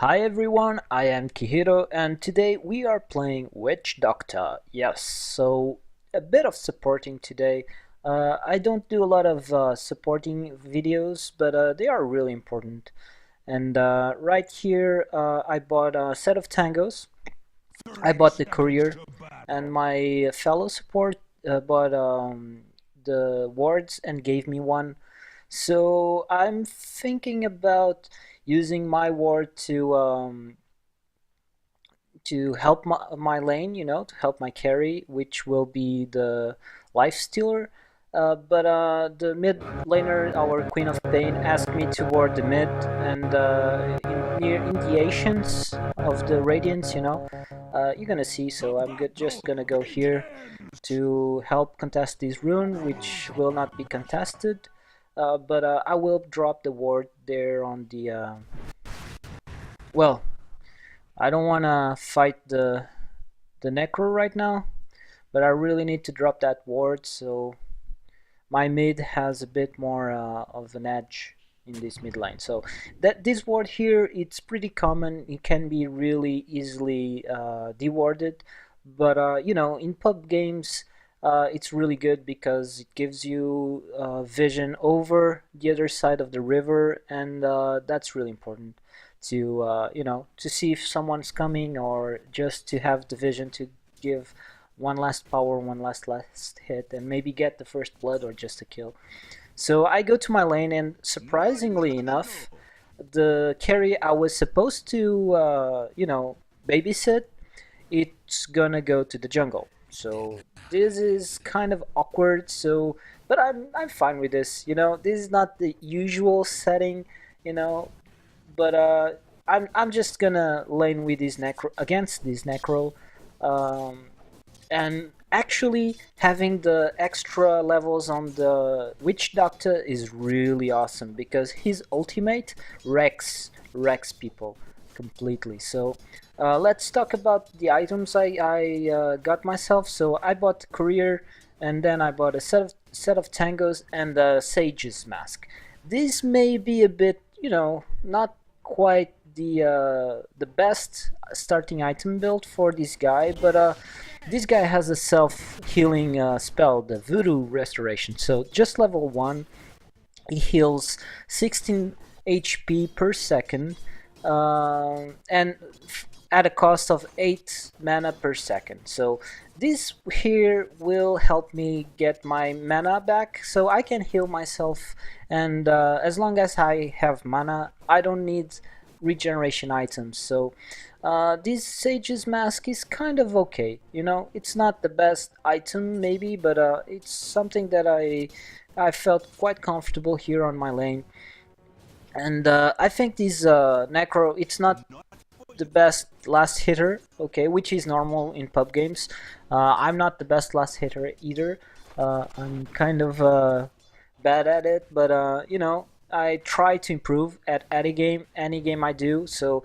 Hi everyone, I am Kihiru and today we are playing Dota. Yes, so a bit of supporting today. I don't do a lot of supporting videos, but they are really important. And right here, I bought a set of tangos. I bought the courier, and my fellow support bought the wards and gave me one. So I'm thinking about using my ward to help my lane, to help my carry, which will be the life stealer. But the mid laner, our Queen of Pain, asked me to ward the mid, and in the ancients of the Radiance, you're gonna see. So I'm just gonna go here to help contest this rune, which will not be contested. But I will drop the ward there on the well. I don't want to fight the Necro right now, but I really need to drop that ward, so my mid has a bit more of an edge in this mid lane. So this ward here, it's pretty common. It can be really easily dewarded, but in pub games, it's really good because it gives you vision over the other side of the river, and that's really important to to see if someone's coming, or just to have the vision to give one last power, one last hit, and maybe get the first blood or just a kill. So I go to my lane, and surprisingly enough, the carry I was supposed to babysit, it's gonna go to the jungle. So this is kind of awkward. So, but I'm fine with this. This is not the usual setting. You know, but I'm just gonna lane with this necro against this necro, um, and actually having the extra levels on the Witch Doctor is really awesome because his ultimate wrecks people completely. So let's talk about the items I got myself. So I bought Courier, and then I bought a set of tangos and a Sage's mask. This may be a bit, not quite the best starting item build for this guy, but this guy has a self-healing spell, the Voodoo Restoration. So just level 1, he heals 16 HP per second, and at a cost of 8 mana per second. So this here will help me get my mana back, so I can heal myself, and as long as I have mana, I don't need regeneration items. So this Sage's Mask is kind of okay. It's not the best item maybe, but it's something that I felt quite comfortable here on my lane. And I think this Necro, it's not the best last hitter, okay, which is normal in pub games. I'm not the best last hitter either. I'm kind of bad at it, but I try to improve at any game I do. So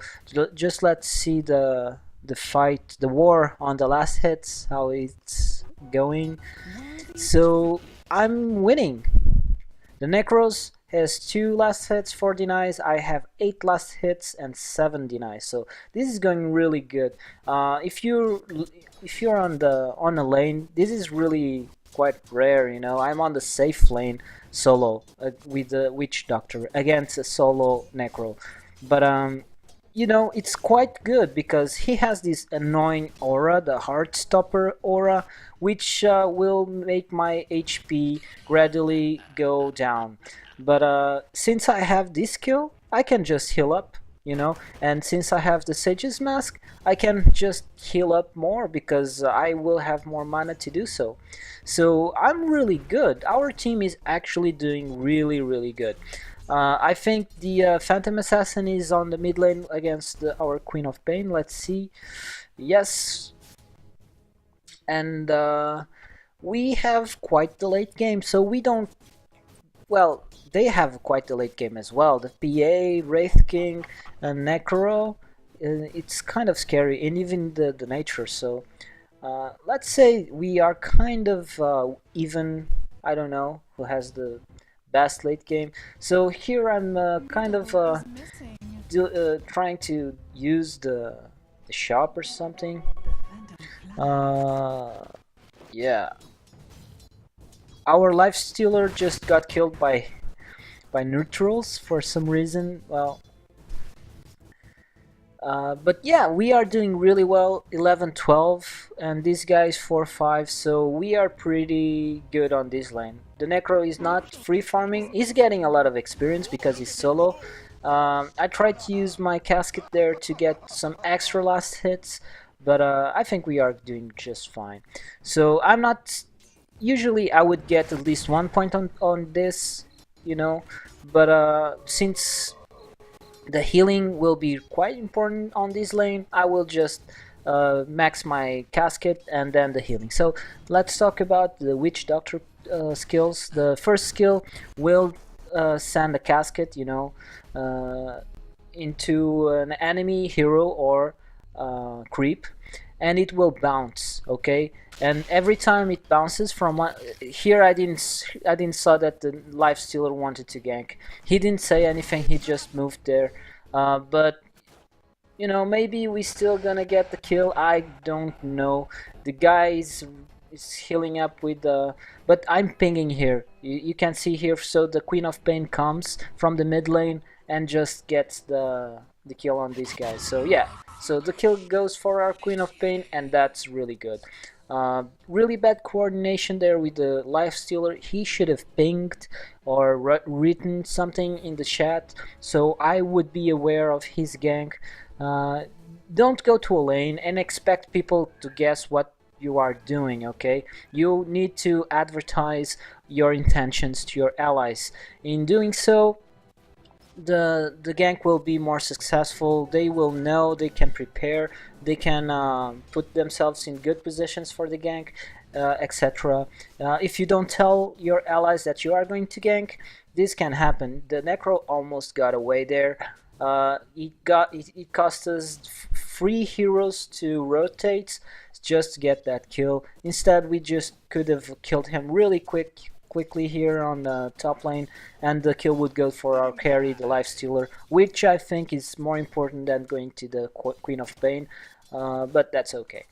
just let's see the fight, the war on the last hits, how it's going. So I'm winning. The Necros has 2 last hits, 4 denies. I have 8 last hits and 7 denies. So this is going really good. If you're on a lane, this is really quite rare. I'm on the safe lane solo with the Witch Doctor against a solo Necro, but it's quite good because he has this annoying aura, the Heartstopper aura, which will make my HP gradually go down. But since I have this skill, I can just heal up, and since I have the Sage's Mask, I can just heal up more because I will have more mana to do so. So I'm really good. Our team is actually doing really, really good. I think the Phantom Assassin is on the mid lane against our Queen of Pain. Let's see. Yes. And we have quite the late game, so we don't... Well, they have quite the late game as well. The PA, Wraith King, and Necro. It's kind of scary, and even the nature. So let's say we are kind of even. I don't know who has the best late game. So here I'm kind of trying to use the shop or something. Uh, yeah, our life stealer just got killed by neutrals for some reason. Well, but yeah, we are doing really well, 11-12, and this guy is 4-5, so we are pretty good on this lane. The Necro is not free farming, he's getting a lot of experience because he's solo. I tried to use my casket there to get some extra last hits, but I think we are doing just fine. So I'm not... Usually I would get at least 1 point on this, you know, but since the healing will be quite important on this lane, I will just max my casket and then the healing. So let's talk about the witch doctor skills. The first skill will send a casket, you know, into an enemy hero or creep, and it will bounce. Okay, and every time it bounces from one... Here I didn't saw that the life stealer wanted to gank. He didn't say anything, he just moved there. But you know, maybe we still gonna get the kill, I don't know. The guy is healing up with the... But I'm pinging here, you can see here. So the Queen of Pain comes from the mid lane and just gets the kill on these guys. So yeah, so the kill goes for our Queen of Pain, and that's really good. Really bad coordination there with the life stealer. He should have pinged or written something in the chat so I would be aware of his gank. Don't go to a lane and expect people to guess what you are doing. Okay, you need to advertise your intentions to your allies. In doing so, the gank will be more successful. They will know, they can prepare, they can put themselves in good positions for the gank, etc. If you don't tell your allies that you are going to gank, this can happen. The Necro almost got away there. It cost us 3 heroes to rotate just to get that kill. Instead, we just could have killed him really quickly here on the top lane, and the kill would go for our carry, the life stealer, which I think is more important than going to the Queen of Pain, but that's okay.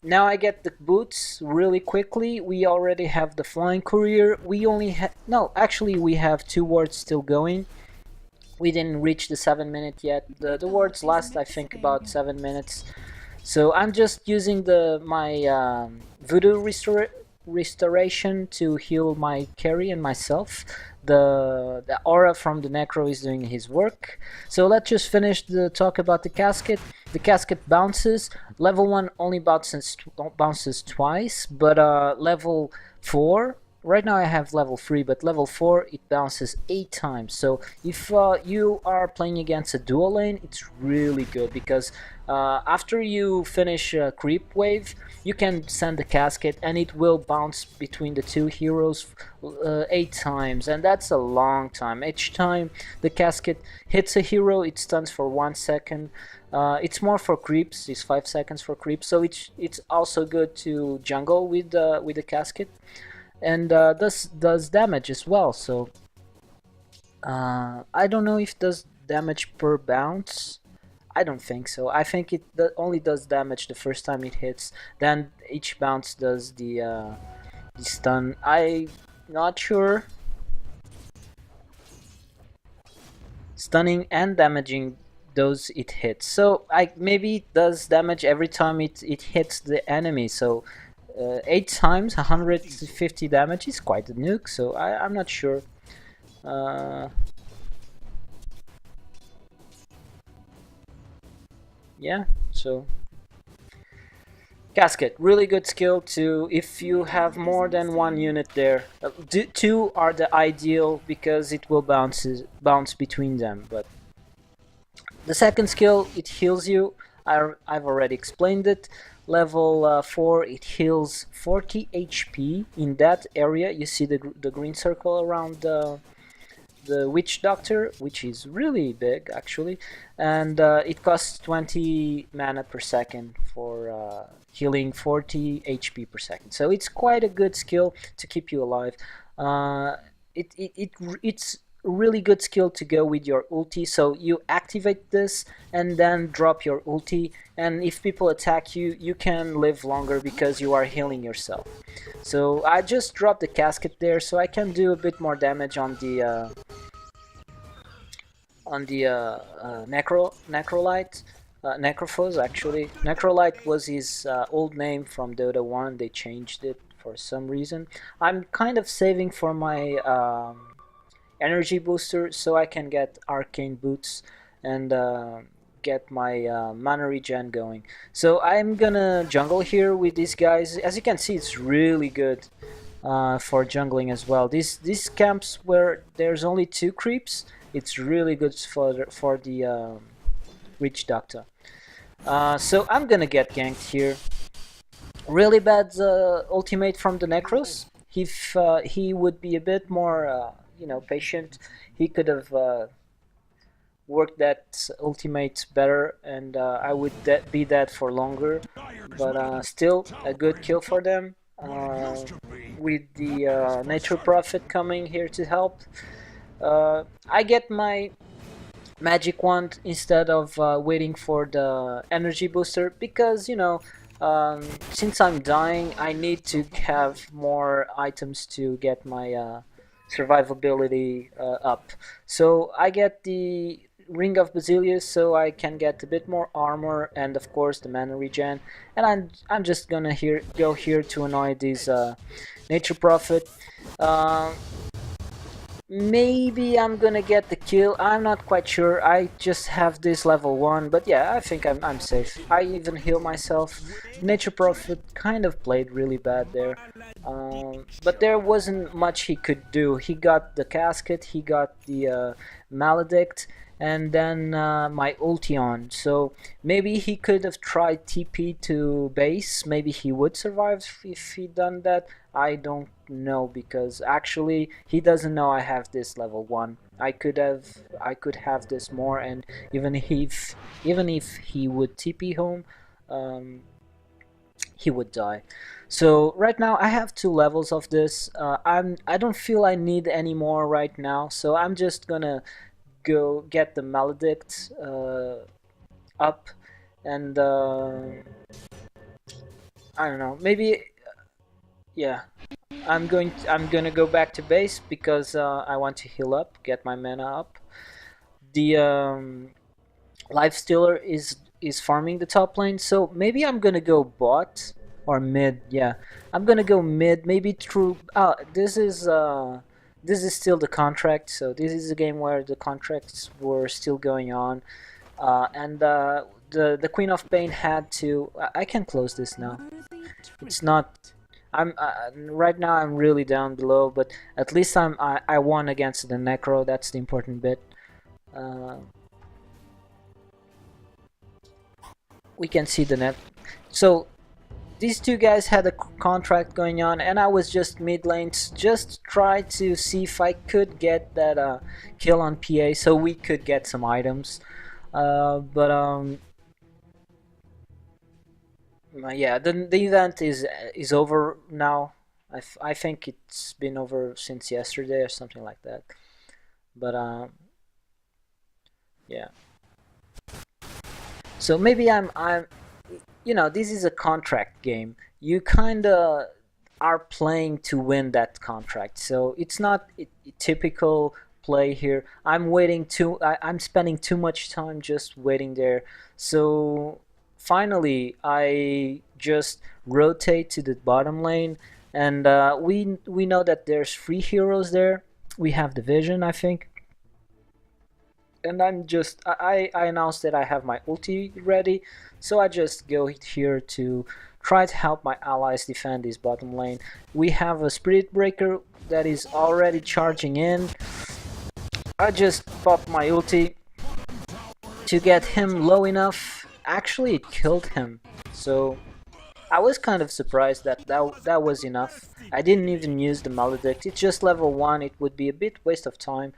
Now I get the boots really quickly. We already have the flying courier. We only have... No, actually we have 2 wards still going. We didn't reach the 7-minute yet. The wards last, I think, about 7 minutes. So I'm just using my voodoo restoration to heal my carry and myself. The aura from the Necro is doing his work. So let's just finish the talk about the casket. The casket bounces. Level 1 only bounces twice, but level 4... Right now I have level 3, but level 4 it bounces 8 times. So if you are playing against a dual lane, it's really good because after you finish a creep wave, you can send the casket and it will bounce between the 2 heroes 8 times, and that's a long time. Each time the casket hits a hero, it stuns for 1 second. It's more for creeps, it's 5 seconds for creeps, so it's also good to jungle with the casket. And this does damage as well, so I don't know if it does damage per bounce. I don't think so. I think it only does damage the first time it hits, then each bounce does the stun. I'm not sure. Stunning and damaging those it hits, so maybe it does damage every time it hits the enemy. So 8 times 150 damage is quite a nuke, so I'm not sure. Yeah, so casket, really good skill to... If you have more than 1 unit there, 2 are the ideal because it will bounce between them. But the second skill, it heals you. I've already explained it. Level 4, it heals 40 HP in that area. You see the green circle around the witch doctor, which is really big actually, and it costs 20 mana per second for healing 40 HP per second. So it's quite a good skill to keep you alive. it's really good skill to go with your ulti. So you activate this and then drop your ulti, and if people attack you, you can live longer because you are healing yourself. So I just dropped the casket there so I can do a bit more damage on the Necrolite. Necrophos, actually. Necrolite was his old name from Dota 1. They changed it for some reason. I'm kind of saving for my energy booster so I can get arcane boots and get my mana regen going. So I'm gonna jungle here with these guys. As you can see, it's really good for jungling as well. These camps where there's only 2 creeps, it's really good for the Witch Doctor. So I'm gonna get ganked here. Really bad ultimate from the Necros. If he would be a bit more, patient, he could have worked that ultimate better, and I would be dead for longer. But still, a good kill for them. With the Nature Prophet coming here to help, I get my magic wand instead of waiting for the energy booster because since I'm dying, I need to have more items to get my survivability up. So I get the Ring of Basilius so I can get a bit more armor and of course the mana regen, and I'm just gonna go here to annoy this Nature Prophet. Maybe I'm gonna get the kill, I'm not quite sure. I just have this level 1, but yeah, I think I'm safe. I even heal myself. Nature Prophet kind of played really bad there, but there wasn't much he could do. He got the casket, he got the maledict, and then my ulti on. So maybe he could have tried TP to base. Maybe he would survive if he done that. I don't know because actually he doesn't know I have this level 1. I could have this more, and even if he would TP home, he would die. So right now I have 2 levels of this. I don't feel I need any more right now, so I'm just gonna go get the maledict up, and I don't know, maybe yeah, I'm gonna go back to base because I want to heal up, get my mana up. The Life Stealer is farming the top lane, so maybe I'm gonna go bot or mid. Yeah, I'm gonna go mid. Maybe through. This is still the contract, so this is a game where the contracts were still going on, and the Queen of Pain had to. I can close this now. It's not. I'm right now. I'm really down below, but at least I won against the Necro. That's the important bit. We can see the net. So these 2 guys had a contract going on, and I was just mid lane, just try to see if I could get that kill on PA so we could get some items. But yeah, the event is over now. I think it's been over since yesterday or something like that. But yeah. So maybe this is a contract game. You kinda are playing to win that contract, so it's not typical play here. I'm spending too much time just waiting there. So finally, I just rotate to the bottom lane, and we know that there's 3 heroes there. We have the Vision, I think. And I announced that I have my ulti ready, so I just go here to try to help my allies defend this bottom lane. We have a Spirit Breaker that is already charging in. I just pop my ulti to get him low enough. Actually, it killed him, so I was kind of surprised that was enough. I didn't even use the maledict. It's just level 1. It would be a bit waste of time.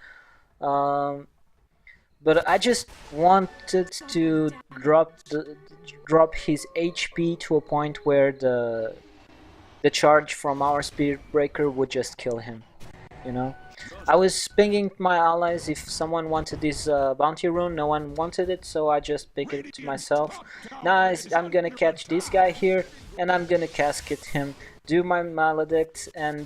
But I just wanted to drop his HP to a point where the charge from our Spirit Breaker would just kill him, you know. I was pinging my allies if someone wanted this bounty rune. No one wanted it, so I just pick it to myself. Now I'm gonna catch this guy here, and I'm gonna casket him, do my maledict, and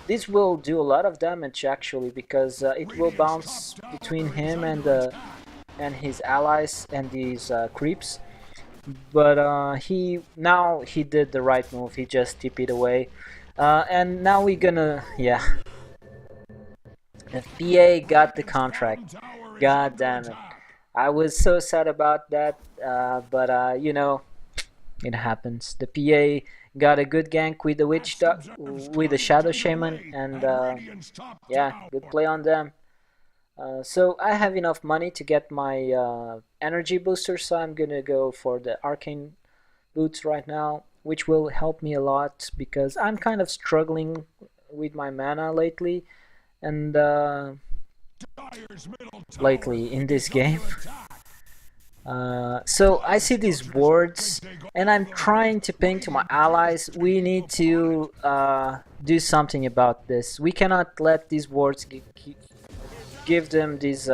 this will do a lot of damage actually, because it will bounce between him and his allies and these creeps. But he did the right move. He just TP'd away, and now we're gonna, yeah. The PA got the contract. God damn it! I was so sad about that, but you know, it happens. The PA got a good gank with the with the Shadow Shaman, and yeah, good play on them. So I have enough money to get my energy booster, so I'm gonna go for the arcane boots right now, which will help me a lot because I'm kind of struggling with my mana lately, and lately in this game. So I see these words, and I'm trying to ping to my allies. We need to do something about this. We cannot let these words give them this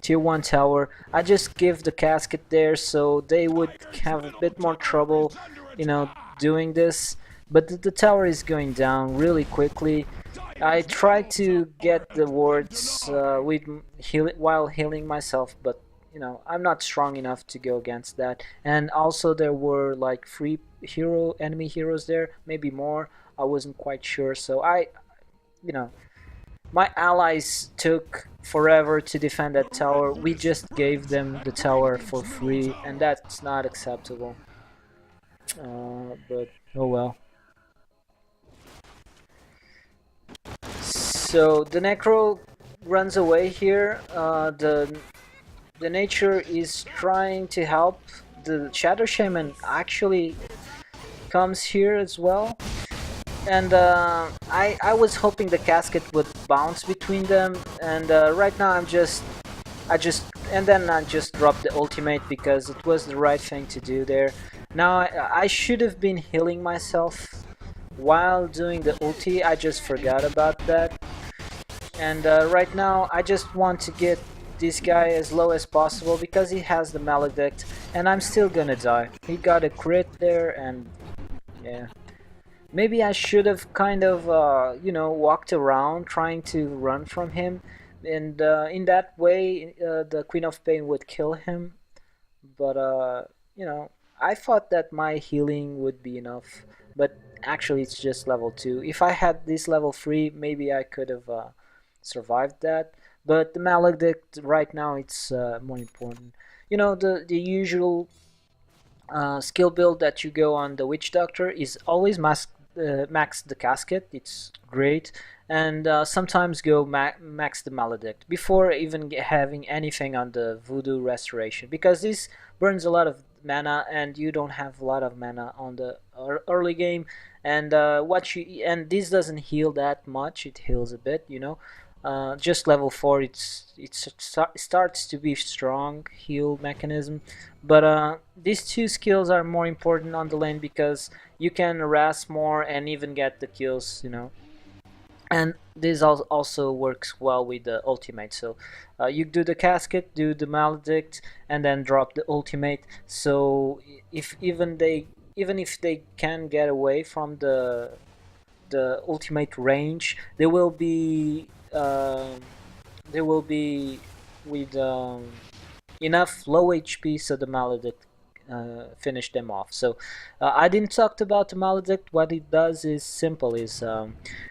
tier 1 tower. I just give the casket there so they would have a bit more trouble, you know, doing this. But the tower is going down really quickly. I tried to get the wards while healing myself, but you know, I'm not strong enough to go against that. And also there were like 3 enemy heroes there, maybe more. I wasn't quite sure, so you know, my allies took forever to defend that tower. We just gave them the tower for free, and that's not acceptable. But oh well. So the Necro runs away here. The nature is trying to help. The Shadow Shaman actually comes here as well. And I was hoping the casket would bounce between them, and right now I just dropped the ultimate because it was the right thing to do there. Now I should have been healing myself while doing the ulti. I just forgot about that, and right now I just want to get this guy as low as possible because he has the maledict, and I'm still gonna die. He got a crit there, and yeah. Maybe I should have kind of, you know, walked around trying to run from him, and in that way, the Queen of Pain would kill him. But you know, I thought that my healing would be enough, but actually, it's just level 2. If I had this level 3, maybe I could have survived that. But the Maledict right now, it's more important. You know, the usual skill build that you go on the Witch Doctor is always max the casket. It's great, and sometimes go max the maledict before even having anything on the voodoo restoration, because this burns a lot of mana and you don't have a lot of mana on the early game, and and this doesn't heal that much. It heals a bit, you know. Just level 4, it starts to be strong heal mechanism, but these two skills are more important on the lane because you can harass more and even get the kills, you know. And this also works well with the ultimate. So you do the casket, do the maledict, and then drop the ultimate. So if even if they can get away from the ultimate range, they will be with enough low HP so the maledict finish them off. So I didn't talk about the maledict. What it does is simple: is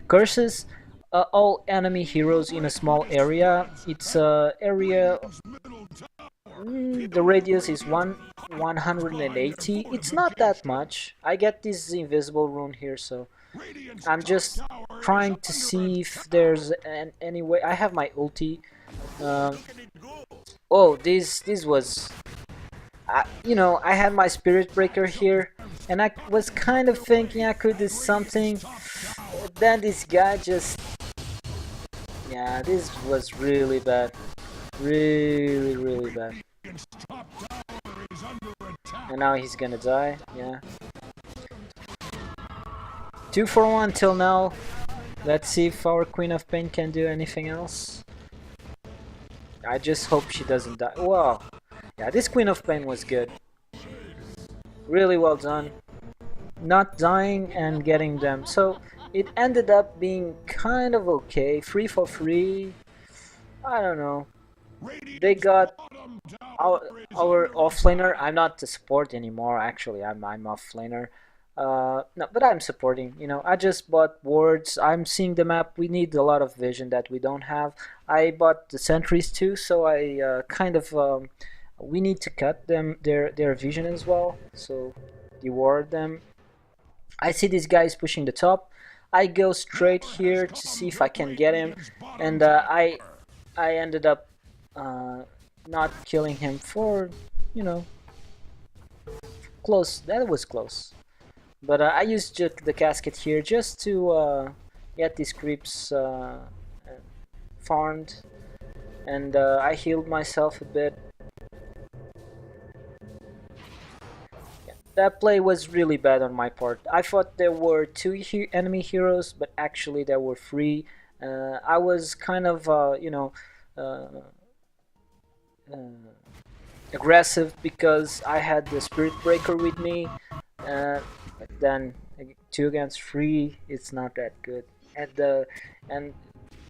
curses all enemy heroes in a small area. It's area. The radius is 180. It's not that much. I get this invisible rune here, so I'm just trying to see if there's any way. I have my ulti. Oh, this was, you know, I had my spirit breaker here, and I was kind of thinking I could do something. Then this guy just, yeah, this was really bad, really bad. And now he's gonna die. Yeah. 2 for 1 till now. Let's see if our Queen of Pain can do anything else. I just hope she doesn't die. Wow. Yeah, this Queen of Pain was good. Really well done. Not dying and getting them. So it ended up being kind of okay. 3 for 3. I don't know. They got our offlaner. I'm not the support anymore. Actually, I'm offlaner. No, but I'm supporting. You know, I just bought wards. I'm seeing the map. We need a lot of vision that we don't have. I bought the sentries too, so I kind of we need to cut them their vision as well. So reward them. I see these guys pushing the top. I go straight here to see if I can get him, and I ended up uh, not killing him for, you know, close. That was close. But I used the casket here just to get these creeps farmed, and I healed myself a bit. That play was really bad on my part. I thought there were two enemy heroes, but actually there were three. I was kind of, uh, uh, aggressive because I had the Spirit Breaker with me. But then 2 against 3, it's not that good. And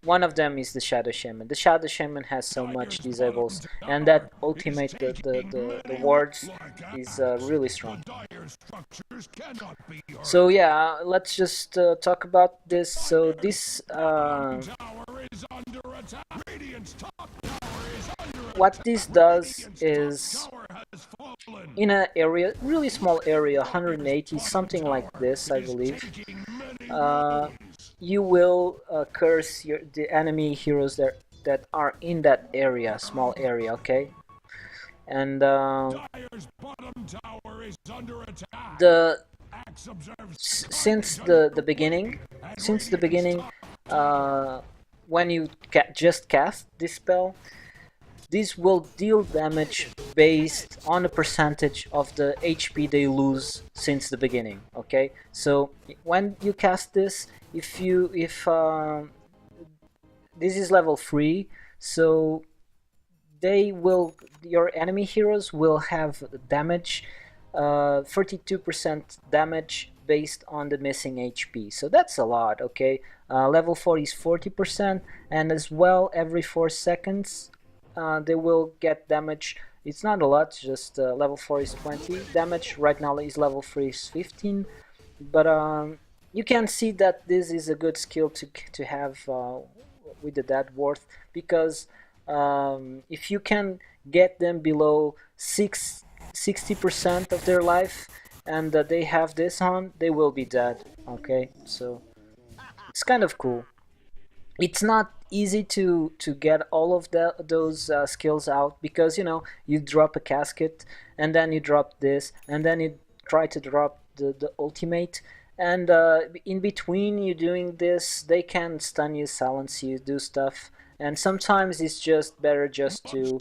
one of them is the Shadow Shaman. The Shadow Shaman has so much disables, and that ultimate, the wards, is really strong. So yeah, let's just talk about this. So this, what this does is, in an area, really small area, 180, something like this, I believe, you will curse the enemy heroes that are in that area, small area, okay? And the since the beginning, when you just cast this spell, this will deal damage based on the percentage of the HP they lose since the beginning. Okay, so when you cast this, if this is level 3, so your enemy heroes will have damage, 32% damage based on the missing HP. So that's a lot. Okay, level 4 is 40%, and as well every 4 seconds they will get damage. It's not a lot, just level 4 is 20 damage. Right now is level 3 is 15, but you can see that this is a good skill to have with the dead worth, because if you can get them below 60% of their life and they have this on, they will be dead. Okay, so it's kind of cool. It's not easy to get all of those skills out, because you drop a casket and then you drop this and then you try to drop the ultimate, and in between you doing this they can stun you, silence you, do stuff, and sometimes it's just better just to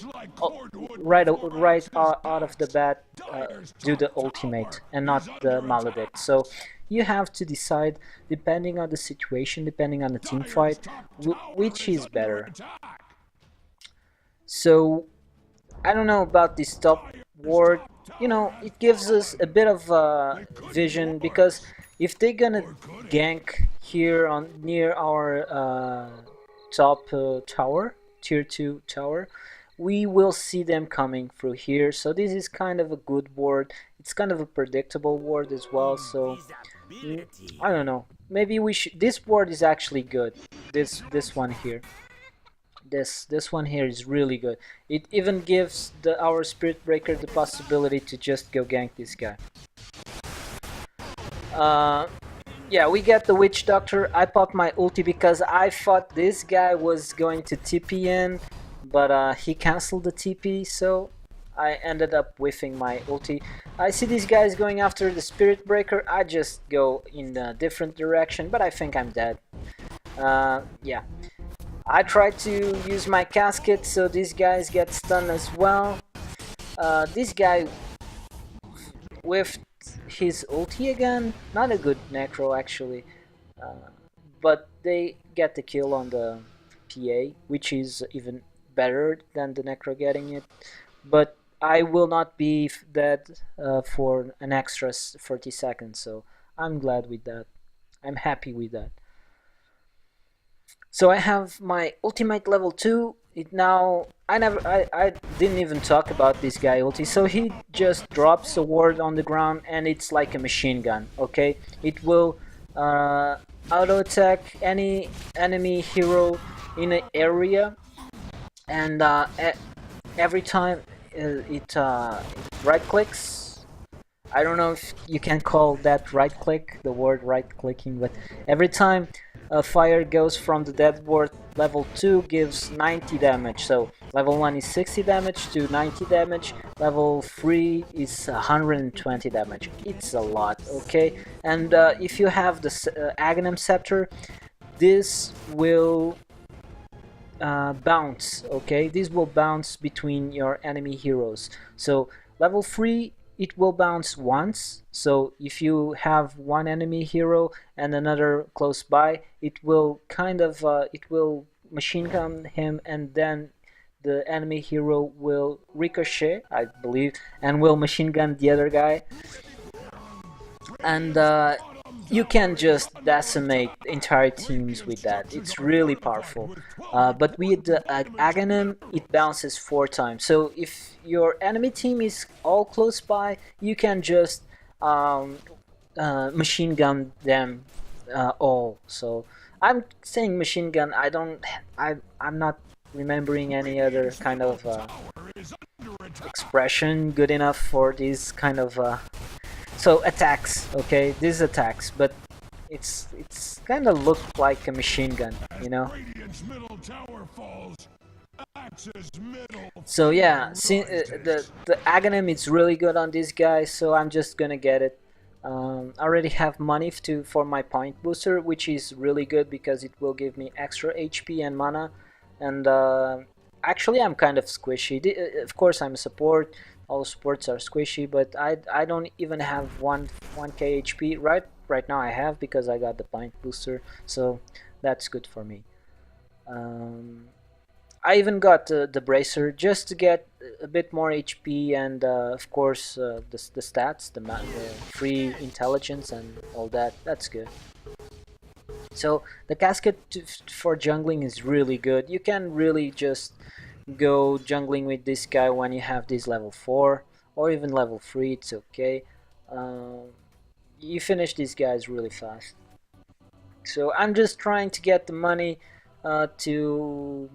right out of the bat do the ultimate and not the maledict. So you have to decide, depending on the situation, depending on the team fight, which is better. So I don't know about this top ward. It gives us a bit of vision, because if they're gonna gank here on near our top tower, tier 2 tower, we will see them coming through here. So this is kind of a good ward. It's kind of a predictable ward as well. So I don't know. Maybe we should. This ward is actually good. This one here. This one here is really good. It even gives our Spirit Breaker the possibility to just go gank this guy. Yeah, we get the Witch Doctor. I popped my ulti because I thought this guy was going to TP in, but he cancelled the TP, so I ended up whiffing my ulti. I see these guys going after the Spirit Breaker. I just go in a different direction, but I think I'm dead. Yeah. I try to use my casket, so these guys get stunned as well. This guy with his ulti again, not a good necro actually. but they get the kill on the PA, which is even better than the Necro getting it. But I will not be dead for an extra 30 seconds, so I'm glad with that. I'm happy with that. So I have my ultimate level 2. It now I didn't even talk about this guy ulti. So he just drops a ward on the ground and it's like a machine gun, okay? It will auto attack any enemy hero in an area, and every time it right clicks. I don't know if you can call that right click, the word right clicking, but every time a fire goes from the dead ward, level 2 gives 90 damage. So level 1 is 60 damage to 90 damage, level 3 is 120 damage. It's a lot, okay? And if you have the Aghanim Scepter, this will bounce, okay? This will bounce between your enemy heroes. So level 3, it will bounce once. So if you have one enemy hero and another close by, it will kind of it will machine gun him, and then the enemy hero will ricochet, I believe, and will machine gun the other guy. And you can just decimate entire teams with that. It's really powerful. But with the Aghanim, it bounces 4 times. So if your enemy team is all close by, you can just machine gun them all. So I'm saying machine gun. I'm not remembering any other kind of expression good enough for this kind of so attacks, okay, these attacks, but it's kind of look like a machine gun, you know. So yeah, see, the Aghanim is really good on this guy, so I'm just gonna get it. I already have money for my point booster, which is really good because it will give me extra HP and mana. And actually, I'm kind of squishy. Of course, I'm a support. All supports are squishy, but I don't even have 1k HP right now. I have because I got the point booster, so that's good for me. I even got the bracer just to get a bit more HP, and of course the stats, the free intelligence and all that. That's good. So the casket for jungling is really good. You can really just go jungling with this guy when you have this level 4 or even level 3. It's okay. You finish these guys really fast. So I'm just trying to get the money to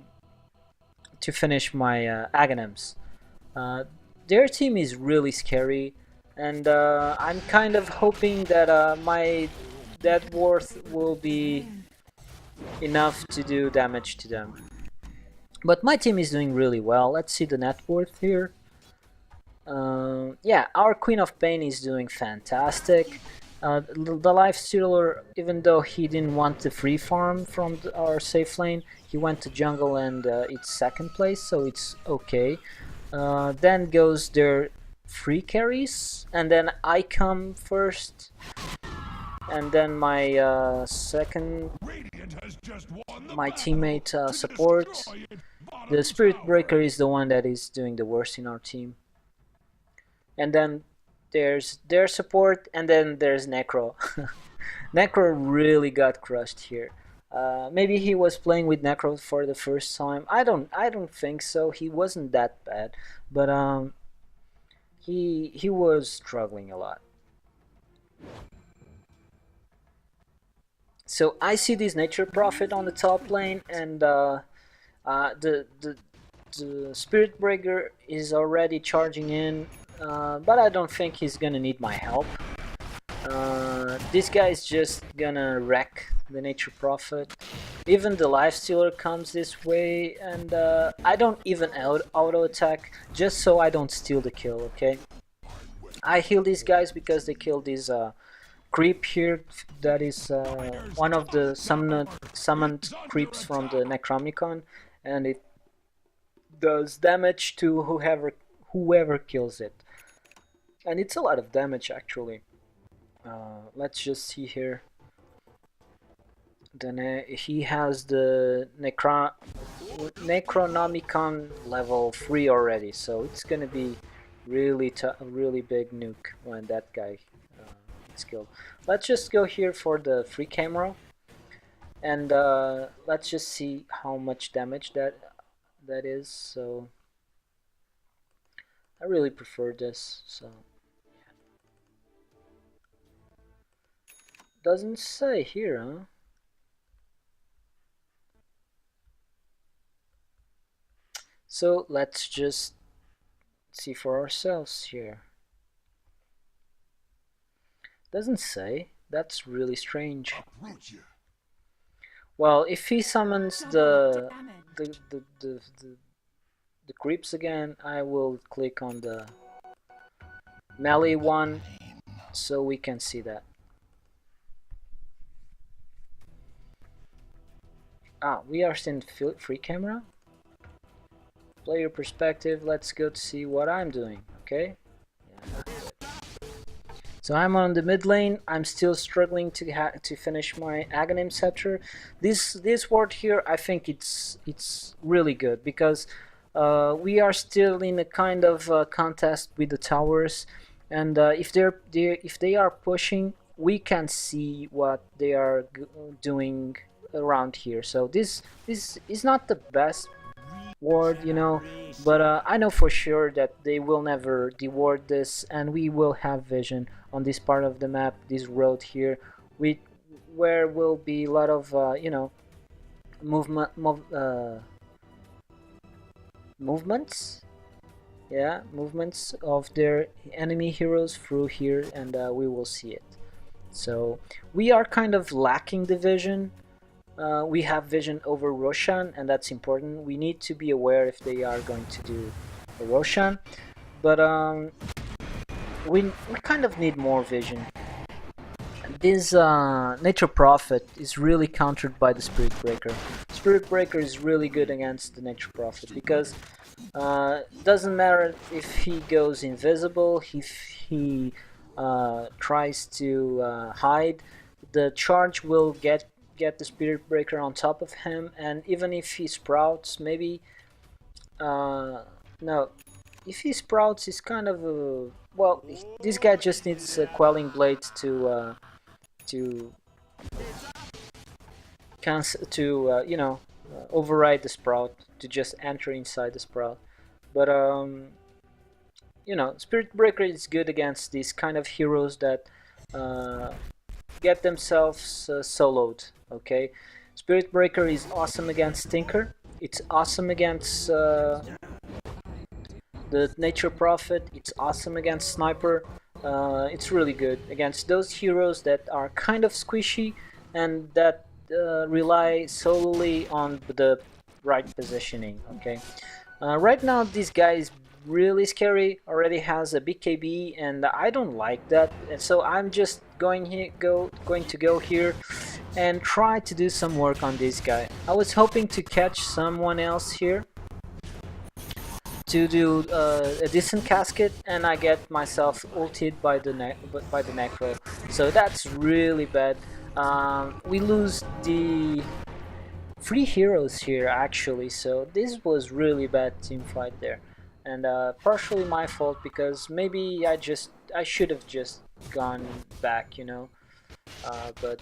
finish my Aghanims. Their team is really scary, and I'm kind of hoping that my death worth will be enough to do damage to them. But my team is doing really well. Let's see the net worth here. Yeah, our Queen of Pain is doing fantastic. The Life Stealer, even though he didn't want the free farm from our safe lane, he went to jungle and it's second place, so it's okay. Then goes their free carries, and then I come first, and then my second, my teammate support. The Spirit Breaker is the one that is doing the worst in our team. And then there's their support, and then there's Necro. Necro really got crushed here. Maybe he was playing with Necro for the first time. I don't think so. He wasn't that bad, but he was struggling a lot. So I see this Nature Prophet on the top lane, and the Spirit Breaker is already charging in, but I don't think he's gonna need my help. This guy is just gonna wreck the Nature Prophet. Even the Life Stealer comes this way, and I don't even auto attack just so I don't steal the kill, okay? I heal these guys because they kill this creep here. That is one of the summoned creeps from the Necronomicon, and it does damage to whoever kills it. And it's a lot of damage actually. Let's just see here. Then he has the Necronomicon level 3 already, so it's gonna be a really big nuke when that guy gets killed. Let's just go here for the free camera, and let's just see how much damage that is. So I really prefer this. So doesn't say here, huh? So let's just see for ourselves here. Doesn't say. That's really strange. Well, if he summons the the, the, the, the creeps again, I will click on the melee one so we can see that. Ah, we are in free camera. Player perspective, let's go to see what I'm doing, okay? Yeah. So I'm on the mid lane. I'm still struggling to finish my Aghanim Scepter. This ward here, I think it's really good because we are still in a kind of contest with the towers, and if they are pushing, we can see what they are doing around here. So this is not the best ward, you know, but I know for sure that they will never deward this, and we will have vision on this part of the map, this road here, with where will be a lot of you know, movements, yeah, movements of their enemy heroes through here, and we will see it. So we are kind of lacking the vision. We have vision over Roshan, and that's important. We need to be aware if they are going to do a Roshan, but we kind of need more vision. This Nature Prophet is really countered by the Spirit Breaker. Spirit Breaker is really good against the Nature Prophet because doesn't matter if he goes invisible, if he tries to hide, the charge will get the Spirit Breaker on top of him, and even if he sprouts, maybe no, if he sprouts, he's kind of a, well, this guy just needs a Quelling Blade to cancel, to you know, override the sprout, to just enter inside the sprout. But you know, Spirit Breaker is good against these kind of heroes that get themselves soloed. Okay, Spirit Breaker is awesome against Tinker. It's awesome against the Nature Prophet. It's awesome against Sniper. It's really good against those heroes that are kind of squishy and that rely solely on the right positioning. Okay, right now this guy is really scary. Already has a big KB, and I don't like that. And so I'm just going to go here and try to do some work on this guy. I was hoping to catch someone else here to do a decent casket, and I get myself ulted by the necro. So that's really bad. We lose the 3 heroes here actually, so this was really bad team fight there, and partially my fault because maybe I should have just gone back, you know, but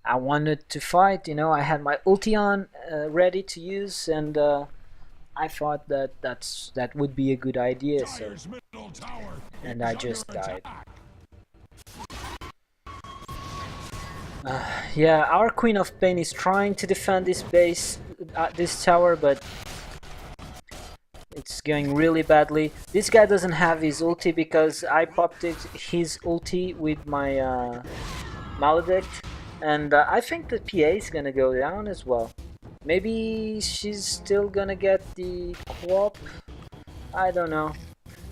I wanted to fight, you know. I had my ulti on ready to use, and I thought that would be a good idea, so, and I just died. Yeah, our Queen of Pain is trying to defend this base, this tower, but it's going really badly. This guy doesn't have his ulti because I popped his ulti with my Maledict, and I think the PA is gonna go down as well. Maybe she's still gonna get the co-op. I don't know.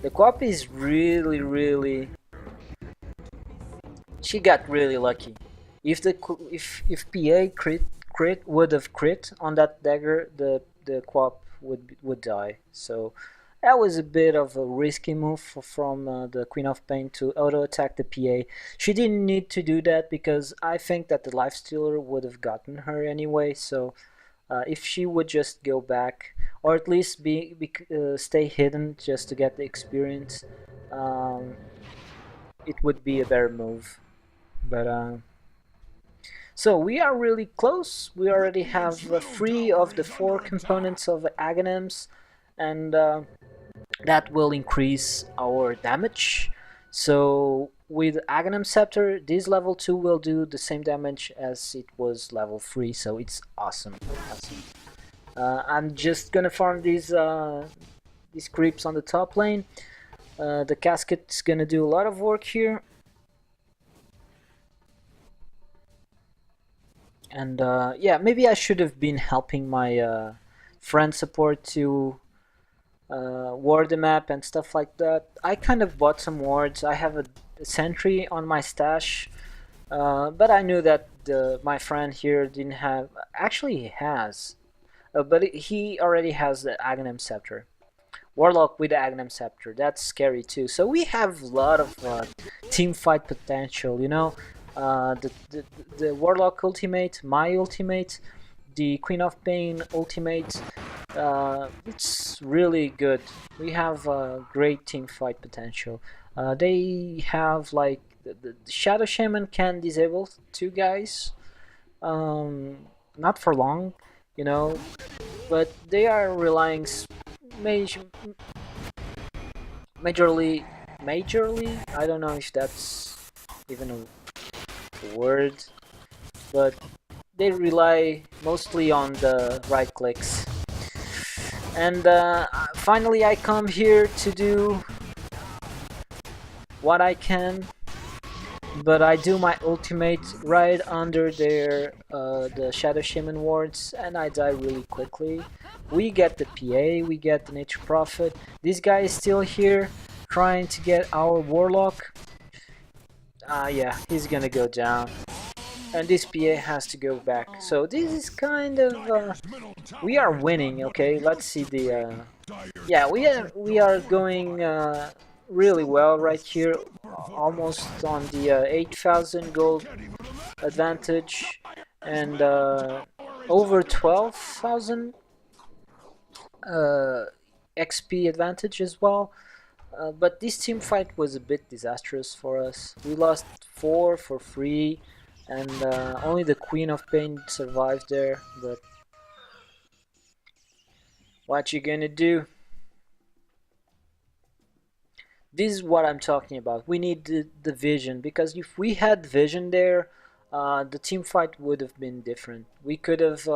The co-op is really. She got really lucky. If PA crit would have crit on that dagger, the co-op would die. So That was a bit of a risky move from the Queen of Pain to auto attack the PA. She didn't need to do that because I think that the lifestealer would have gotten her anyway. So if she would just go back, or at least stay hidden just to get the experience, um, it would be a better move. But so we are really close. We already have three of the four components of Aghanims, and that will increase our damage. So with Aghanim Scepter, this level 2 will do the same damage as it was level 3, so it's awesome. Awesome. I'm just gonna farm these creeps on the top lane. The casket's gonna do a lot of work here. And yeah, maybe I should have been helping my friend support to ward the map and stuff like that. I kind of bought some wards. I have a sentry on my stash, but I knew that my friend here didn't have. Actually, he has, but he already has the Aghanim Scepter. Warlock with the Aghanim Scepter. That's scary too. So we have a lot of team fight potential. You know, the Warlock ultimate, my ultimate, the Queen of Pain ultimate. It's really good. We have great team fight potential. They have like the Shadow Shaman can disable two guys, not for long, you know, but they are relying major, majorly. I don't know if that's even a word, but they rely mostly on the right clicks. And finally I come here to do what I can, but I do my ultimate right under the Shadow Shaman wards, and I die really quickly. We get the PA, we get the Nature Prophet. This guy is still here trying to get our Warlock. Yeah, he's gonna go down. And this PA has to go back. So this is kind of we are winning. Okay, let's see the yeah, we are going really well right here, almost on the 8,000 gold advantage and over 12,000 XP advantage as well. But this team fight was a bit disastrous for us. We lost 4 for 3, and only the Queen of Pain survived there. But what you gonna do? This is what I'm talking about. We need the vision, because if we had vision there, the team fight would have been different. We could have,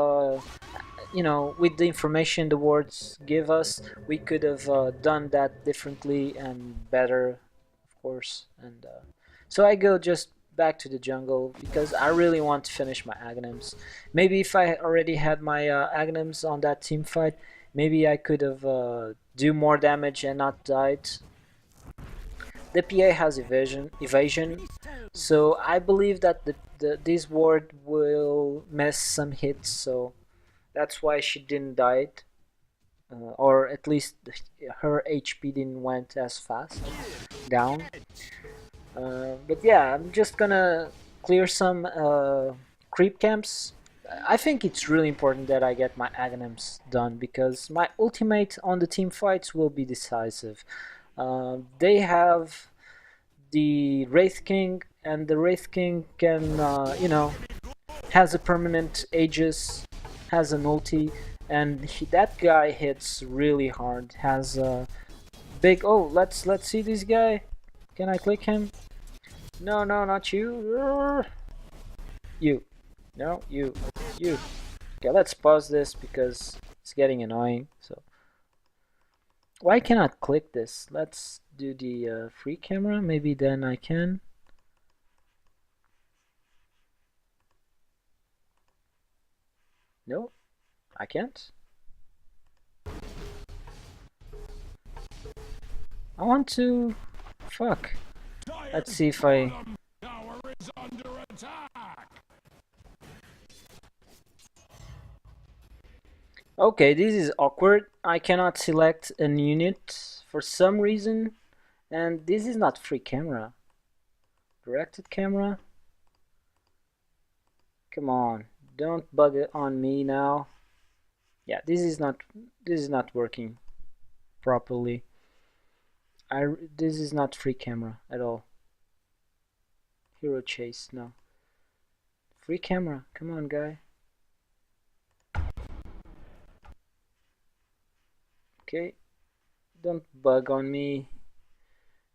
you know, with the information the wards give us, we could have done that differently and better, of course. And so I go just back to the jungle because I really want to finish my Aghanims. Maybe if I already had my Aghanims on that team fight, maybe I could have do more damage and not died. The PA has evasion, so I believe that this ward will miss some hits, so that's why she didn't die, or at least her HP didn't went as fast down. But yeah, I'm just gonna clear some creep camps. I think it's really important that I get my Aghanims done because my ultimate on the team fights will be decisive. They have the Wraith King, and the Wraith King can, you know, has a permanent Aegis, has an ulti, and that guy hits really hard. Has a big. Oh, let's see this guy. Can I click him? No, no, not you. You. No, you. You. Okay, let's pause this because it's getting annoying. So. Why cannot click this? Let's do the free camera. Maybe then I can. No, I can't. I want to. Fuck. Let's see if I. Okay, this is awkward. I cannot select an unit for some reason, and this is not free camera. Directed camera? Come on, don't bug it on me now. Yeah, this is not working properly. This is not free camera at all. Hero chase, no. Free camera, come on guy. Okay, don't bug on me.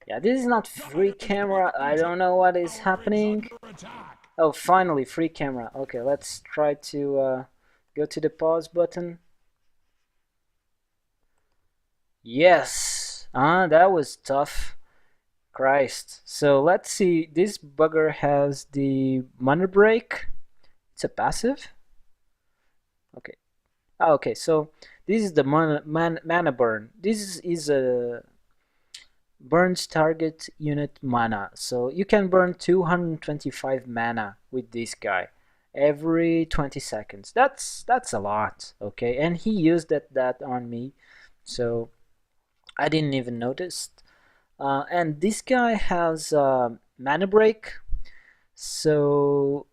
Yeah, this is not free camera. I don't know what is happening. Oh, finally, free camera. Okay, let's try to go to the pause button. Yes! That was tough. Christ. So let's see. This bugger has the mana break. It's a passive. Okay. Okay, so this is the mana burn. This is a burns target unit mana. So you can burn 225 mana with this guy every 20 seconds. That's a lot, okay? And he used that on me, so I didn't even notice. And this guy has mana break, so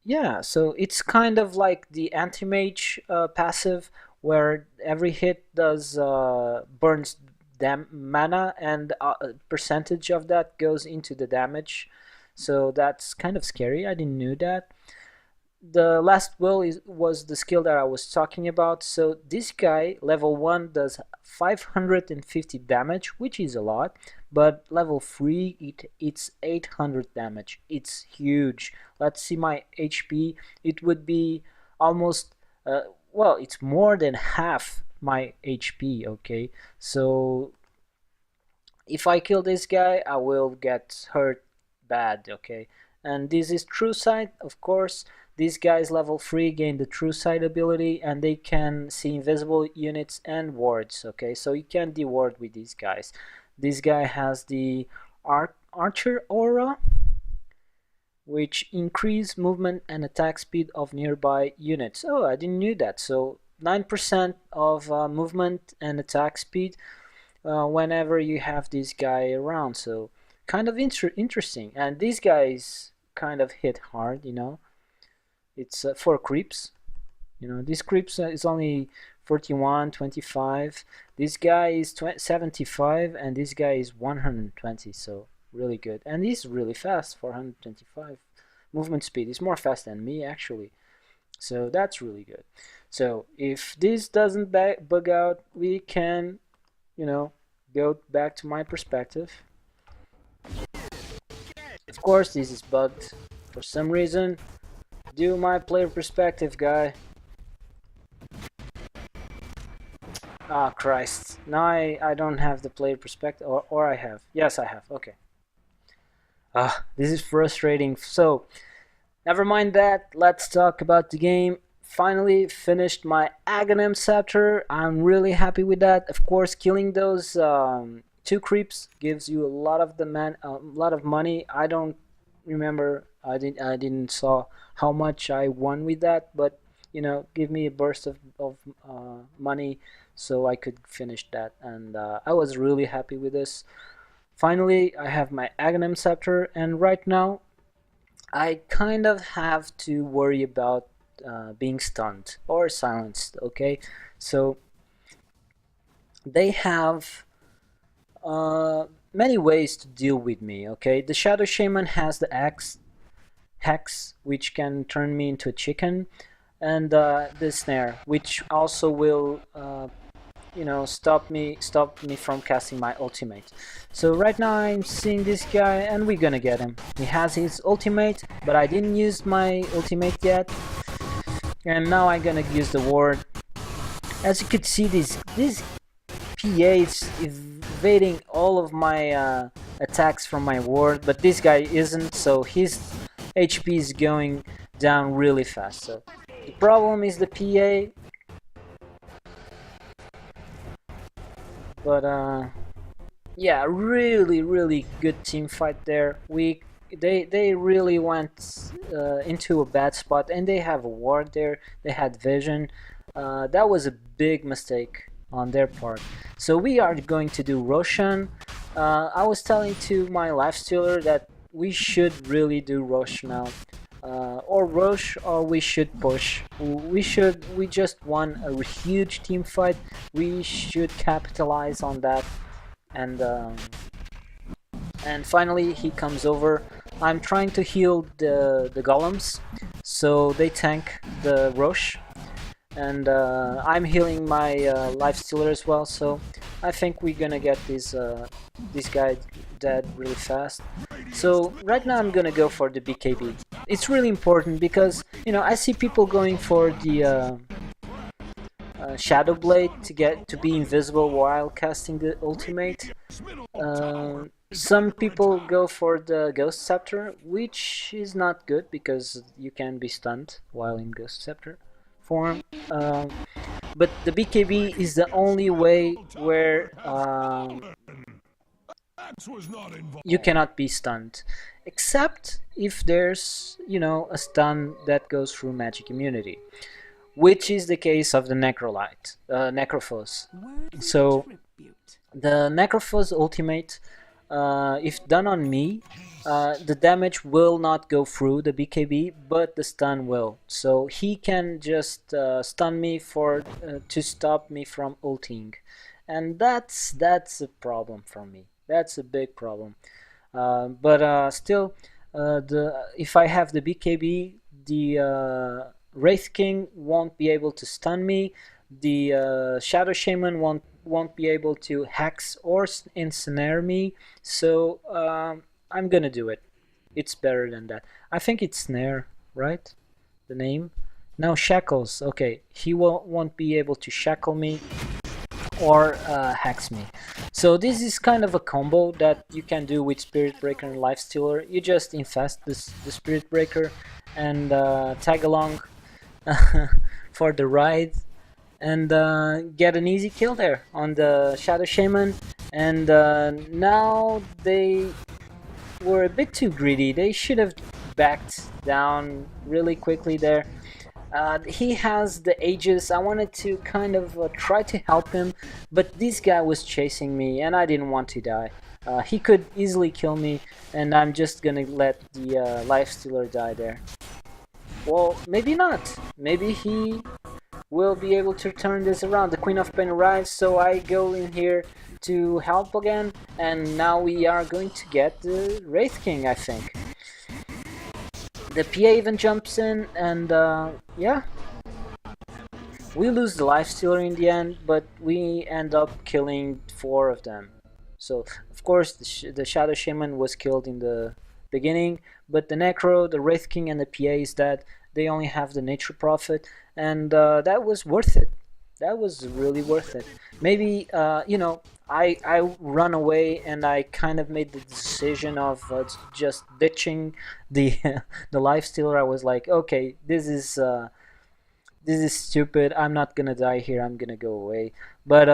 yeah, so it's kind of like the anti-mage passive, where every hit does burns mana, and a percentage of that goes into the damage. So that's kind of scary. I didn't know that. The last will was the skill that I was talking about. So this guy, level 1, does 550 damage, which is a lot, but level 3 it's 800 damage. It's huge. Let's see my HP. It would be almost well, it's more than half my HP, okay? So if I kill this guy, I will get hurt bad, okay? And this is True Sight, of course. These guys level 3 gain the True Sight ability, and they can see invisible units and wards, okay? So you can de-ward with these guys. This guy has the Archer Aura, which increase movement and attack speed of nearby units. Oh, I didn't know that. So 9% of movement and attack speed whenever you have this guy around. So kind of interesting. And these guys kind of hit hard, you know. It's 4 creeps. You know, this creeps is only 41, 25. This guy is 75, and this guy is 120. So really good, and he's really fast. 425 movement speed. He's more fast than me actually, so that's really good. So if this doesn't bug out, we can, you know, go back to my perspective. Of course this is bugged for some reason. Do my player perspective, guy. Ah, Christ. Now I don't have the player perspective, or I have. Yes, I have. Okay. This is frustrating. So, never mind that. Let's talk about the game. Finally finished my Aghanim Scepter. I'm really happy with that. Of course, killing those 2 creeps gives you a lot of money. I don't remember. I didn't saw how much I won with that, but you know, give me a burst of money so I could finish that, and I was really happy with this. Finally, I have my Aghanim Scepter, and right now I kind of have to worry about being stunned or silenced, okay? So they have many ways to deal with me, okay? The Shadow Shaman has the Hex, which can turn me into a chicken, and the Snare, which also will you know, stop me from casting my ultimate. So right now I'm seeing this guy, and we're gonna get him. He has his ultimate, but I didn't use my ultimate yet, and now I'm gonna use the ward. As you could see, this PA is evading all of my attacks from my ward, but this guy isn't, so his HP is going down really fast. So the problem is the PA. But yeah, really good team fight there. They really went into a bad spot, and they have a ward there. They had vision. That was a big mistake on their part. So we are going to do Roshan. I was telling to my lifestealer that we should really do Rosh now. Or Rosh, or we should push. We just won a huge team fight. We should capitalize on that. And finally he comes over. I'm trying to heal the golems, so they tank the Rosh, and I'm healing my lifestealer as well. So I think we're gonna get this guy dead really fast. So right now I'm gonna go for the BKB. It's really important because I see people going for the Shadow Blade to be invisible while casting the ultimate. Some people go for the Ghost Scepter, which is not good because you can be stunned while in Ghost Scepter form. But the BKB is the only way where you cannot be stunned, except if there's a stun that goes through magic immunity, which is the case of the Necrophos. So the Necrophos ultimate, if done on me, the damage will not go through the BKB, but the stun will. So he can just stun me to stop me from ulting, and that's a problem for me. That's a big problem. But still, if I have the BKB, the Wraith King won't be able to stun me. The Shadow Shaman won't be able to hex or ensnare me. So I'm gonna do it. It's better than that. I think it's snare, right? The name? No, shackles. Okay, he won't be able to shackle me or hex me. So this is kind of a combo that you can do with Spirit Breaker and Lifestealer. You just infest the Spirit Breaker and tag along for the ride, and get an easy kill there on the Shadow Shaman. And now they were a bit too greedy. They should have backed down really quickly there. He has the Aegis. I wanted to kind of try to help him, but this guy was chasing me and I didn't want to die. He could easily kill me, and I'm just gonna let the Lifestealer die there. Well, maybe not. Maybe he will be able to turn this around. The Queen of Pain arrives, so I go in here to help again, and now we are going to get the Wraith King, I think. The PA even jumps in, and yeah, we lose the Lifestealer in the end, but we end up killing 4 of them. So of course the Shadow Shaman was killed in the beginning, but the Necro, the Wraith King, and the PA is dead. They only have the Nature Prophet, and that was worth it. That was really worth it. Maybe I run away, and I kind of made the decision of just ditching the the Lifestealer. I was like, okay, this is stupid. I'm not gonna die here. I'm gonna go away. But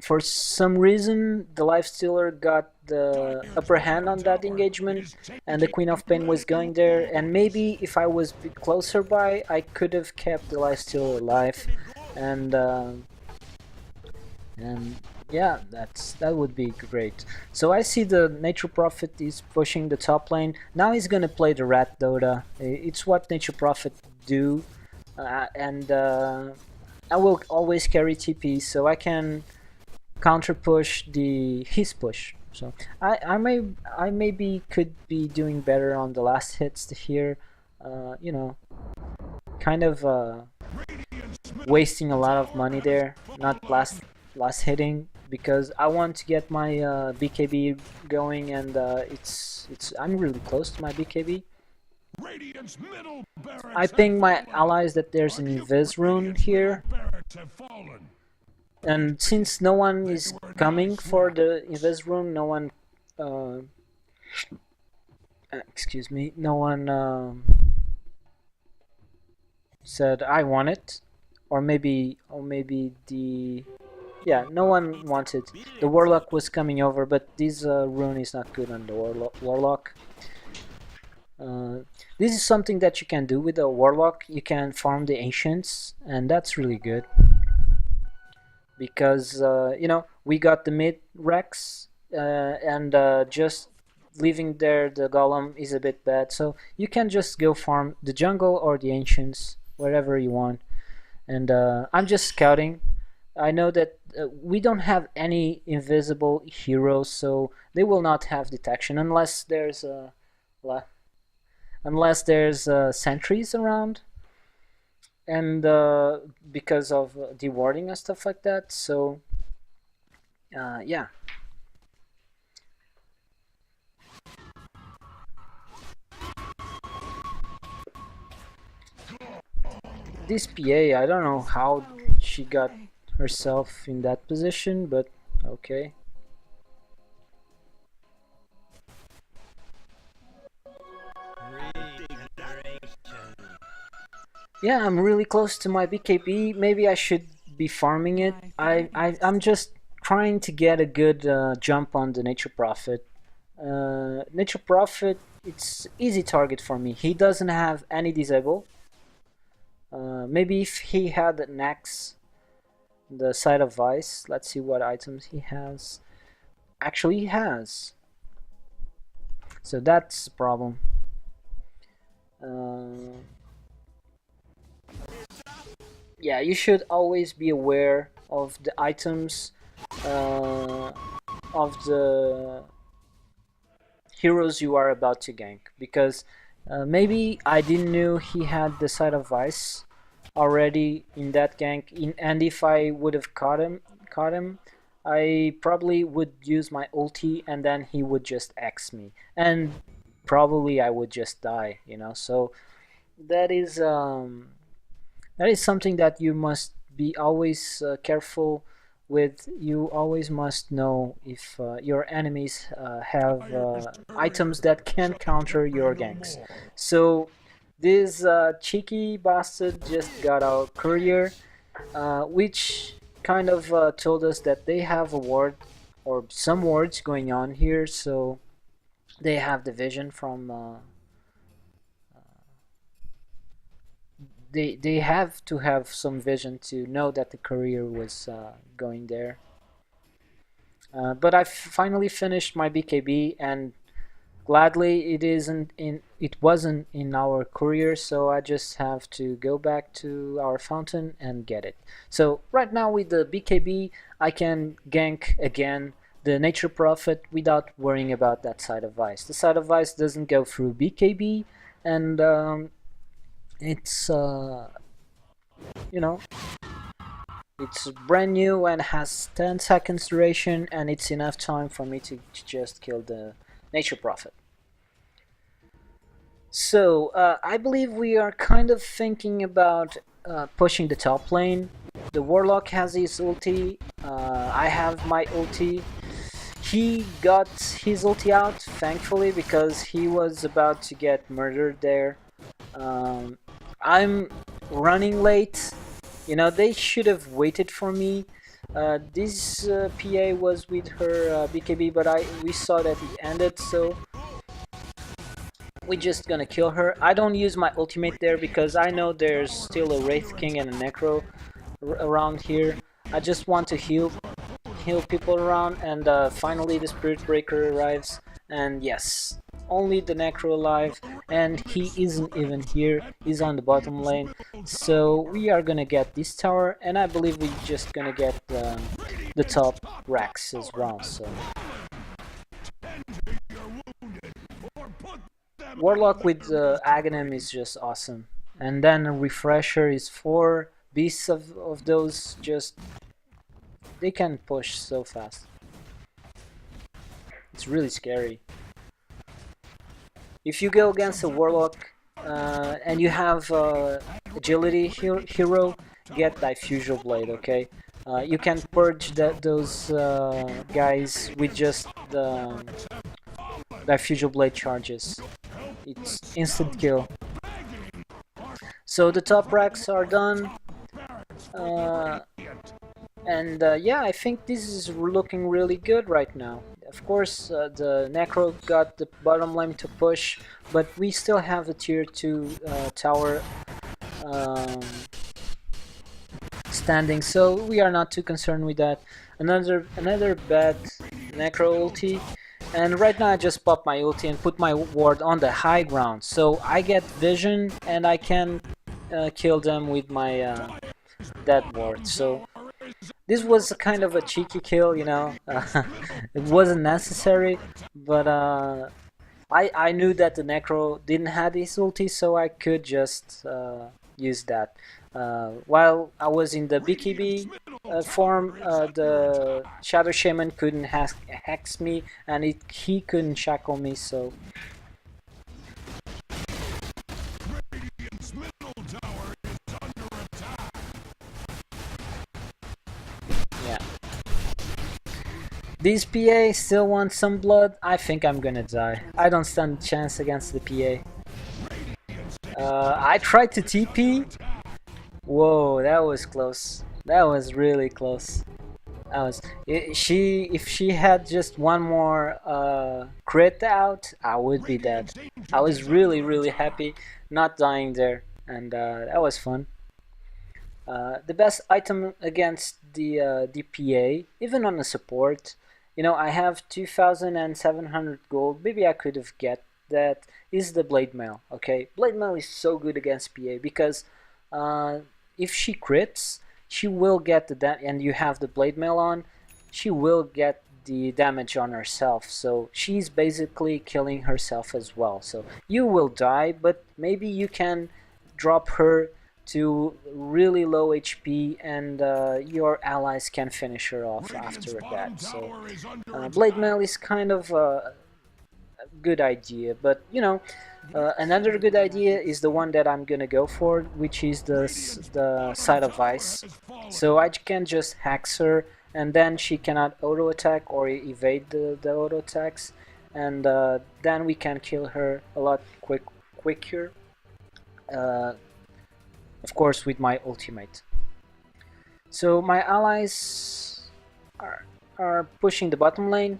for some reason, the Lifestealer got the upper hand on that engagement, and the Queen of Pain was going there. And maybe if I was a bit closer by, I could have kept the Lifestealer alive. And yeah, that would be great. So I see the Nature Prophet is pushing the top lane. Now he's gonna play the Rat Dota. It's what Nature Prophet do, and I will always carry TP, so I can counter push his push. So I maybe could be doing better on the last hits here. Kind of wasting a lot of money there, not last hitting, because I want to get my BKB going, and I'm really close to my BKB. I ping my allies that there's an Invis rune here, and since no one is coming for the Invis rune, no one excuse me, no one said I want it, or maybe no one wanted. The Warlock was coming over, but this rune is not good on the Warlock. Uh, this is something that you can do with a warlock. You can farm the ancients, and that's really good because you know, we got the mid Rex, and just leaving there the golem is a bit bad. So you can just go farm the jungle or the ancients wherever you want. And I'm just scouting. I know that we don't have any invisible heroes, so they will not have detection unless there's sentries around, and because of dewarding and stuff like that. So yeah, this PA, I don't know how she got herself in that position, but okay. Yeah, I'm really close to my BKB. Maybe I should be farming it. I'm just trying to get a good jump on the Nature Prophet. Nature Prophet, it's easy target for me. He doesn't have any disable. Maybe if he had an axe, the Side of Vice. Let's see what items he has. Actually, he has. So that's the problem. Yeah, you should always be aware of the items of the heroes you are about to gank, because maybe I didn't know he had the Side of Vice already in that gank, and if I would have caught him, I probably would use my ulti and then he would just X me, and probably I would just die, you know. So that is something that you must be always careful with. You always must know if your enemies have items that can counter your ganks. So this cheeky bastard just got our courier, which kind of told us that they have a ward or some wards going on here. So they have the vision from they have to have some vision to know that the courier was going there. But I finally finished my BKB, and gladly it wasn't in our courier, so I just have to go back to our fountain and get it. So right now with the BKB, I can gank again the Nature Prophet without worrying about that Side of Vice. The Side of Vice doesn't go through BKB, and it's you know, it's brand new and has 10 seconds duration, and it's enough time for me to just kill the Nature Prophet. So I believe we are kind of thinking about pushing the top lane. The Warlock has his ulti, I have my ulti. He got his ulti out, thankfully, because he was about to get murdered there. I'm running late. You know, they should have waited for me. This PA was with her BKB, but we saw that it ended, so we're just gonna kill her. I don't use my ultimate there because I know there's still a Wraith King and a Necro around here. I just want to heal people around, and finally the Spirit Breaker arrives, and yes, only the Necro alive, and he isn't even here, he's on the bottom lane. So we are gonna get this tower, and I believe we're just gonna get the top racks as well. So Warlock with Aghanim is just awesome, and then a Refresher is 4 beasts of those. Just they can push so fast. It's really scary. If you go against a Warlock and you have agility hero, get Diffusal Blade, okay? You can purge those guys with just the Diffusal Blade charges. It's instant kill. So the top racks are done. And yeah, I think this is looking really good right now. of course, the Necro got the bottom lane to push, but we still have a tier 2 tower um, standing, so we are not too concerned with that. Another bad Necro ulti, and right now I just pop my ulti and put my ward on the high ground, so I get vision and I can kill them with my dead ward. So this was kind of a cheeky kill, you know. It wasn't necessary, but I knew that the Necro didn't have his ulti, so I could just use that. While I was in the BKB form, the Shadow Shaman couldn't hex me, and he couldn't shackle me, so... Yeah. This PA still wants some blood. I think I'm gonna die. I don't stand a chance against the PA. I tried to TP. Whoa, that was close. That was really close. That was if she had just one more crit out, I would be dead. I was really happy not dying there, and that was fun. The best item against the DPA, even on a support, you know, I have 2,700 gold. Maybe I could have get that. Is the blade mail? Okay, blade mail is so good against PA because if she crits, she will get the and you have the blade mail on, she will get the damage on herself. So she's basically killing herself as well. So you will die, but maybe you can drop her to really low HP, and your allies can finish her off after that. So blade mail is kind of a good idea, but you know, another good idea is the one that I'm gonna go for, which is the side of ice. So I can just hex her, and then she cannot auto attack or evade the auto attacks, and then we can kill her a lot quicker. Of course, with my ultimate. So my allies are pushing the bottom lane.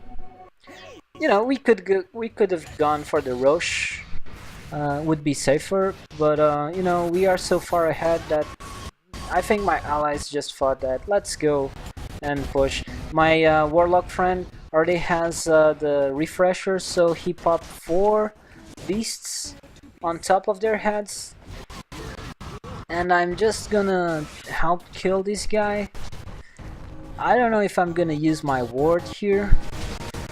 You know, we could have gone for the Roche. Would be safer, but you know, we are so far ahead that I think my allies just thought that let's go and push. My Warlock friend already has the refresher, so he popped 4 beasts on top of their heads. And I'm just gonna help kill this guy. I don't know if I'm gonna use my ward here.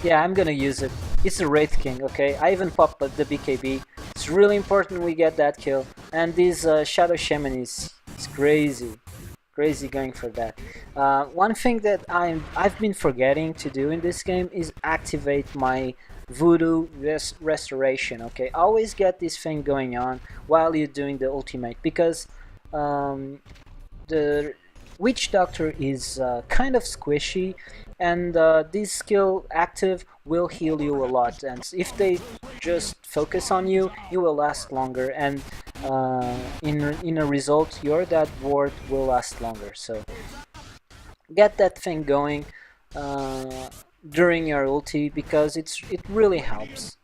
Yeah, I'm gonna use it. It's a Wraith King, okay? I even popped the BKB. It's really important we get that kill. And this Shadow Shaman is crazy. Crazy going for that. One thing that I've been forgetting to do in this game is activate my Voodoo Restoration, okay? Always get this thing going on while you're doing the ultimate, because the Witch Doctor is kind of squishy, and this skill active will heal you a lot, and if they just focus on you, you will last longer, and in a result your dead ward will last longer. So get that thing going during your ulti, because it really helps.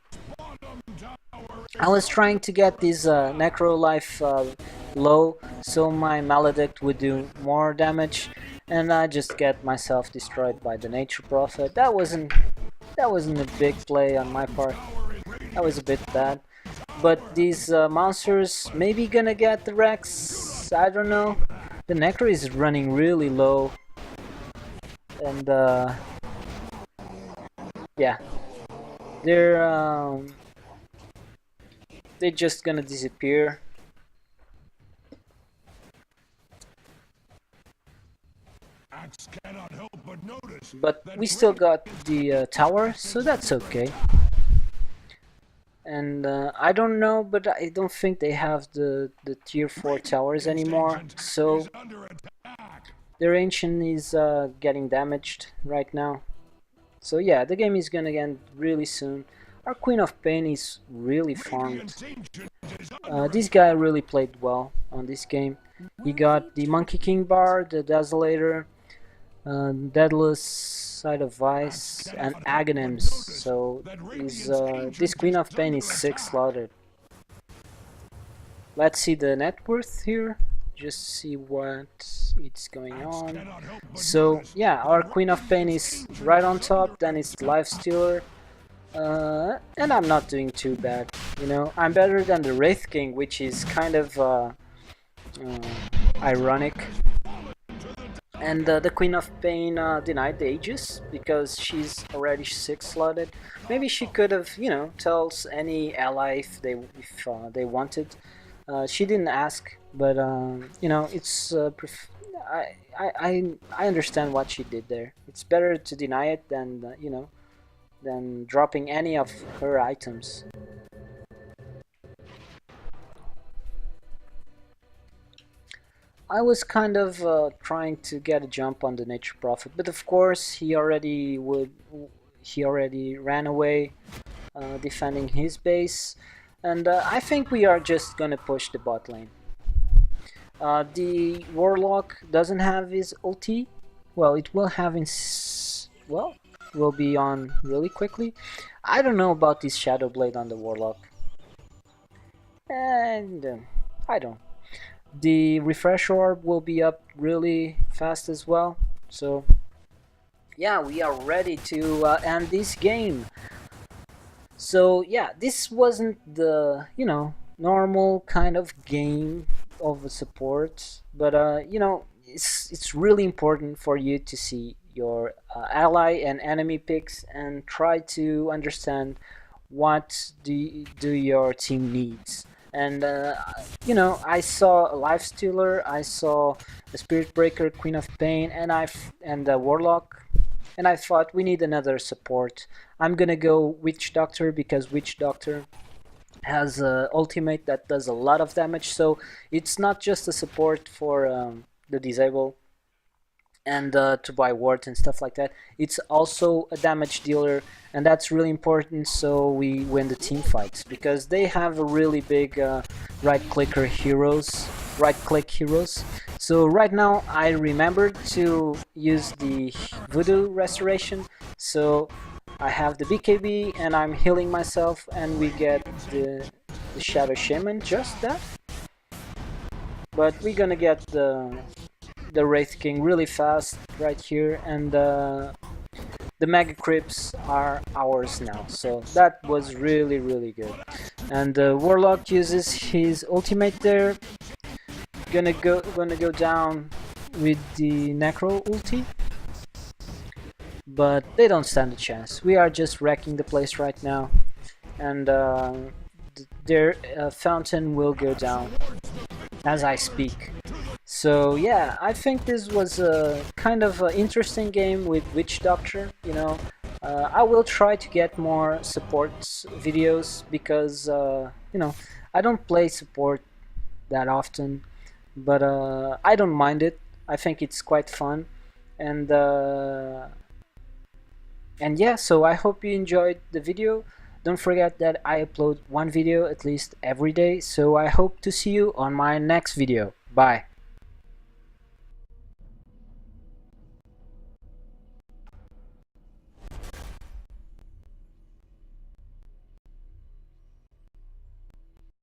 I was trying to get this Necro life low, so my Maledict would do more damage, and I just get myself destroyed by the Nature Prophet. That wasn't a big play on my part. That was a bit bad. But these monsters maybe gonna get the Rex. I don't know. The Necro is running really low, and yeah, they're just gonna disappear. But we still got the tower, so that's okay. And I don't know, but I don't think they have the tier 4 towers anymore, so their ancient is getting damaged right now. So yeah, the game is gonna end really soon. Our Queen of Pain is really farmed. This guy really played well on this game. He got the Monkey King bar, the Desolator, Daedalus, Side of Vice, and Aghanims. So this Queen of Pain is 6 slotted. Let's see the net worth here, just see what it's going on. So yeah, our Queen of Pain is right on top, then it's the Life Stealer. And I'm not doing too bad, you know. I'm better than the Wraith King, which is kind of ironic. And the Queen of Pain denied the Aegis because she's already 6 slotted. Maybe she could have, you know, tells any ally if they wanted. She didn't ask, but you know, it's I understand what she did there. It's better to deny it than you know, than dropping any of her items. I was kind of trying to get a jump on the Nature Prophet, but of course he already ran away, defending his base, and I think we are just gonna push the bot lane. The Warlock doesn't have his ulti. Well, it will have in well, will be on really quickly. I don't know about this Shadow Blade on the Warlock, and I don't. The refresh orb will be up really fast as well. So yeah, we are ready to end this game. So yeah, this wasn't the, you know, normal kind of game of a support, but you know, it's really important for you to see your ally and enemy picks and try to understand what do your team needs. And you know, I saw a Life Stealer, I saw a Spirit Breaker, Queen of Pain, and a Warlock, and I thought we need another support. I'm gonna go Witch Doctor because Witch Doctor has a ultimate that does a lot of damage, so it's not just a support for the disable and to buy wards and stuff like that. It's also a damage dealer, and that's really important so we win the team fights, because they have a really big right click heroes. So right now I remembered to use the Voodoo Restoration, so I have the BKB and I'm healing myself, and we get the Shadow Shaman, just that. But we're gonna get the Wraith King really fast right here, and the Mega Crypts are ours now, so that was really good. And the Warlock uses his ultimate there, gonna go down with the Necro ulti, but they don't stand a chance. We are just wrecking the place right now, and their fountain will go down as I speak. So yeah, I think this was a kind of interesting game with Witch Doctor, you know. I will try to get more support videos because, you know, I don't play support that often, but I don't mind it. I think it's quite fun, and yeah, so I hope you enjoyed the video. Don't forget that I upload one video at least every day, so I hope to see you on my next video. Bye.